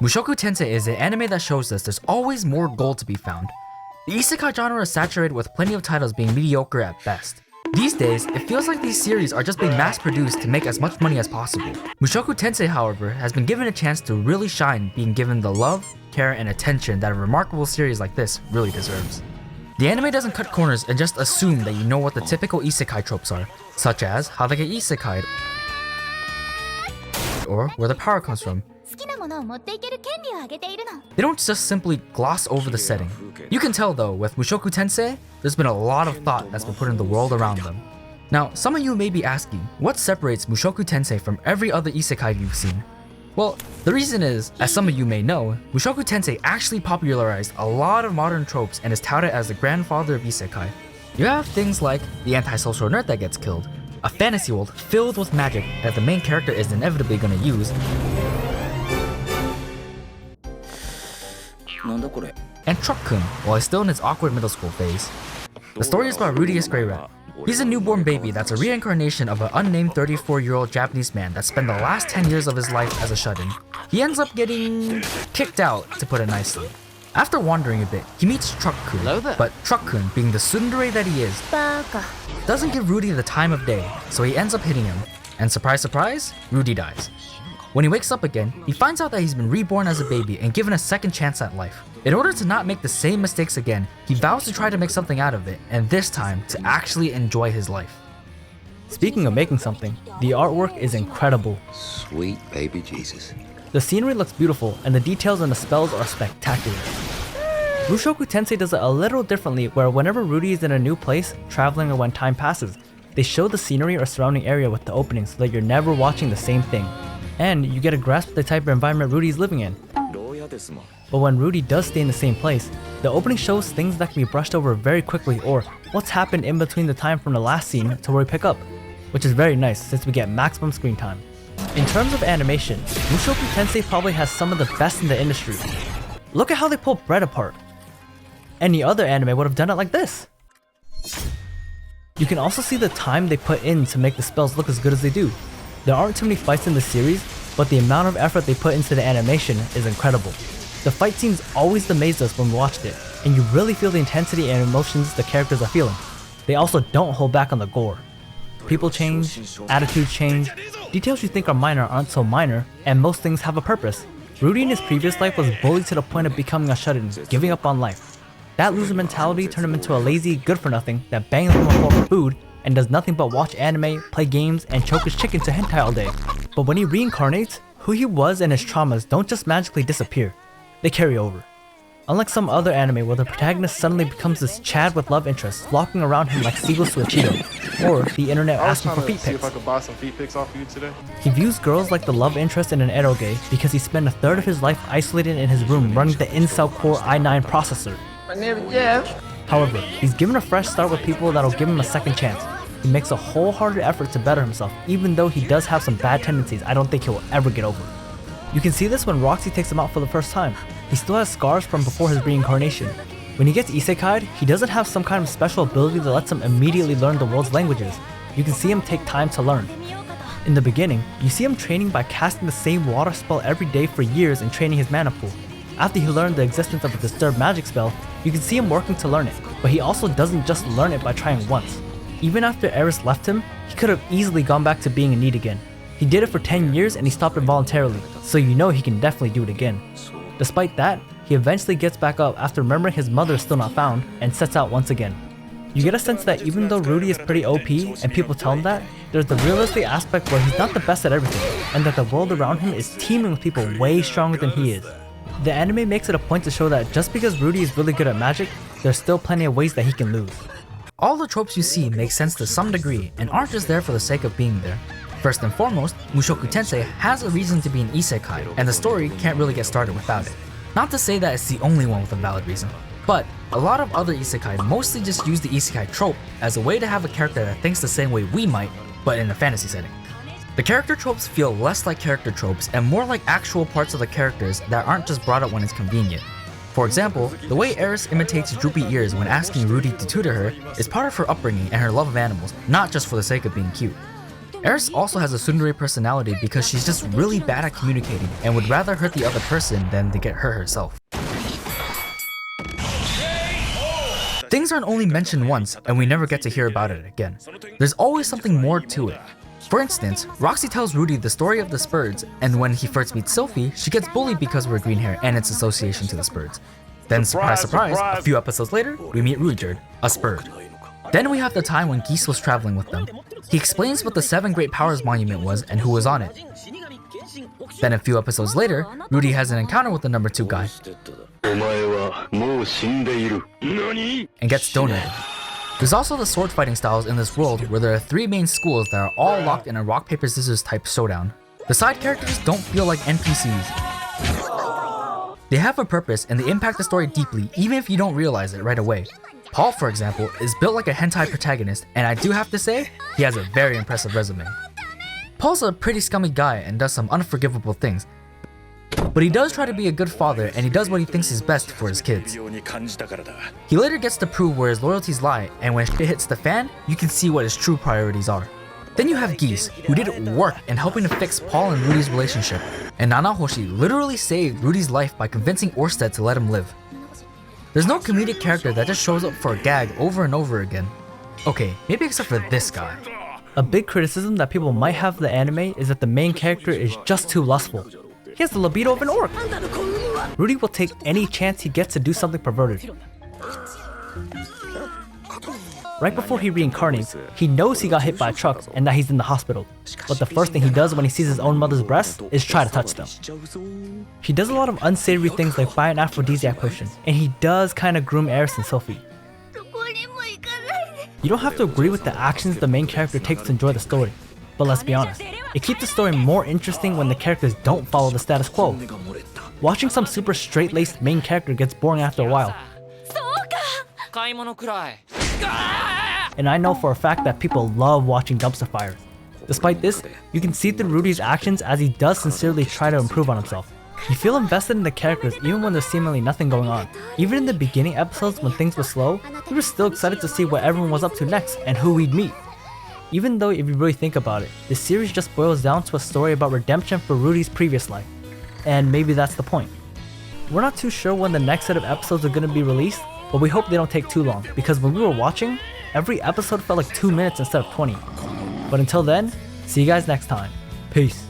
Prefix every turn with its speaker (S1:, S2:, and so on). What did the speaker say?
S1: Mushoku Tensei is an anime that shows us there's always more gold to be found. The isekai genre is saturated with plenty of titles being mediocre at best. These days, it feels like these series are just being mass-produced to make as much money as possible. Mushoku Tensei, however, has been given a chance to really shine, being given the love, care, and attention that a remarkable series like this really deserves. The anime doesn't cut corners and just assume that you know what the typical isekai tropes are, such as how they get isekai'd, or where the power comes from. They don't just simply gloss over the setting. You can tell though, with Mushoku Tensei, there's been a lot of thought that's been put into the world around them. Now, some of you may be asking, what separates Mushoku Tensei from every other isekai you've seen? Well, the reason is, as some of you may know, Mushoku Tensei actually popularized a lot of modern tropes and is touted as the grandfather of isekai. You have things like the antisocial nerd that gets killed, a fantasy world filled with magic that the main character is inevitably going to use, and Cheung, while he's still in his awkward middle school phase. The story is about Rudeus Greyrat. He's a newborn baby that's a reincarnation of an unnamed 34-year-old Japanese man that spent the last 10 years of his life as a shut-in. He ends up getting kicked out, to put it nicely. After wandering a bit, he meets Cheung, but Cheung, being the tsundere that he is, doesn't give Rudy the time of day, so he ends up hitting him. And surprise surprise, Rudy dies. When he wakes up again, he finds out that he's been reborn as a baby and given a second chance at life. In order to not make the same mistakes again, he vows to try to make something out of it, and this time, to actually enjoy his life.
S2: Speaking of making something, the artwork is incredible.
S3: Sweet baby Jesus.
S2: The scenery looks beautiful, and the details and the spells are spectacular. Mushoku Tensei does it a little differently, where whenever Rudy is in a new place, traveling or when time passes, they show the scenery or surrounding area with the openings so that you're never watching the same thing. And you get a grasp of the type of environment Rudy's living in. But when Rudy does stay in the same place, the opening shows things that can be brushed over very quickly, or what's happened in between the time from the last scene to where we pick up, which is very nice since we get maximum screen time. In terms of animation, Mushoku Tensei probably has some of the best in the industry. Look at how they pull bread apart. Any other anime would have done it like this. You can also see the time they put in to make the spells look as good as they do. There aren't too many fights in the series, but the amount of effort they put into the animation is incredible. The fight scenes always amazed us when we watched it, and you really feel the intensity and emotions the characters are feeling. They also don't hold back on the gore. People change, attitudes change, details you think are minor aren't so minor, and most things have a purpose. Rudy in his previous life was bullied to the point of becoming a shut-in, giving up on life. That loser mentality turned him into a lazy, good-for-nothing that bangs on the floor for food and does nothing but watch anime, play games, and choke his chicken to hentai all day. But when he reincarnates, who he was and his traumas don't just magically disappear. They carry over. Unlike some other anime where the protagonist suddenly becomes this Chad with love interest flocking around him like seagulls to a Cheeto, or the internet asking for feet pics.
S4: If I could buy some feet pics off of you today.
S2: He views girls like the love interest in an eroge because he spent a third of his life isolated in his room running the Incel Core i9 processor.
S5: My name is Jeff.
S2: However, he's given a fresh start with people that'll give him a second chance. He makes a wholehearted effort to better himself, even though he does have some bad tendencies I don't think he'll ever get over. You can see this when Roxy takes him out for the first time. He still has scars from before his reincarnation. When he gets isekai'd, he doesn't have some kind of special ability that lets him immediately learn the world's languages. You can see him take time to learn. In the beginning, you see him training by casting the same water spell every day for years and training his mana pool. After he learned the existence of a disturbed magic spell, you can see him working to learn it, but he also doesn't just learn it by trying once. Even after Eris left him, he could have easily gone back to being in need again. He did it for 10 years and he stopped involuntarily, so you know he can definitely do it again. Despite that, he eventually gets back up after remembering his mother is still not found and sets out once again. You get a sense that even though Rudy is pretty OP and people tell him that, there's the realistic aspect where he's not the best at everything, and that the world around him is teeming with people way stronger than he is. The anime makes it a point to show that just because Rudy is really good at magic, there's still plenty of ways that he can lose.
S1: All the tropes you see make sense to some degree and aren't just there for the sake of being there. First and foremost, Mushoku Tensei has a reason to be an isekai, and the story can't really get started without it. Not to say that it's the only one with a valid reason, but a lot of other isekai mostly just use the isekai trope as a way to have a character that thinks the same way we might, but in a fantasy setting. The character tropes feel less like character tropes and more like actual parts of the characters that aren't just brought up when it's convenient. For example, the way Eris imitates droopy ears when asking Rudy to tutor her is part of her upbringing and her love of animals, not just for the sake of being cute. Eris also has a tsundere personality because she's just really bad at communicating and would rather hurt the other person than to get hurt herself. Things aren't only mentioned once and we never get to hear about it again. There's always something more to it. For instance, Roxy tells Rudy the story of the Spurds, and when he first meets Sophie, she gets bullied because of her green hair and its association to the Spurds. Then surprise, surprise, a few episodes later, we meet Ruijerd, a Spurd. Then we have the time when Geese was traveling with them. He explains what the 7 Great Powers Monument was and who was on it. Then a few episodes later, Rudy has an encounter with the number 2 guy and gets donated. There's also the sword fighting styles in this world where there are 3 main schools that are all locked in a rock paper scissors type showdown. The side characters don't feel like NPCs. They have a purpose and they impact the story deeply even if you don't realize it right away. Paul, for example, is built like a hentai protagonist, and I do have to say, he has a very impressive resume. Paul's a pretty scummy guy and does some unforgivable things, but he does try to be a good father and he does what he thinks is best for his kids. He later gets to prove where his loyalties lie, and when shit hits the fan, you can see what his true priorities are. Then you have Geese, who did work in helping to fix Paul and Rudy's relationship, and Nanahoshi literally saved Rudy's life by convincing Orsted to let him live. There's no comedic character that just shows up for a gag over and over again. Okay, maybe except for this guy.
S2: A big criticism that people might have of the anime is that the main character is just too lustful. He has the libido of an orc. Rudy will take any chance he gets to do something perverted. Right before he reincarnates, he knows he got hit by a truck and that he's in the hospital. But the first thing he does when he sees his own mother's breasts is try to touch them. He does a lot of unsavory things like buy an aphrodisiac potion, and he does kinda groom Eris and Sophie. You don't have to agree with the actions the main character takes to enjoy the story, but let's be honest, it keeps the story more interesting when the characters don't follow the status quo. Watching some super straight-laced main character gets boring after a while. And I know for a fact that people love watching dumpster fires. Despite this, you can see through Rudy's actions as he does sincerely try to improve on himself. You feel invested in the characters even when there's seemingly nothing going on. Even in the beginning episodes when things were slow, we were still excited to see what everyone was up to next and who we'd meet. Even though if you really think about it, this series just boils down to a story about redemption for Rudy's previous life. And maybe that's the point. We're not too sure when the next set of episodes are going to be released, but we hope they don't take too long, because when we were watching, every episode felt like 2 minutes instead of 20. But until then, see you guys next time. Peace.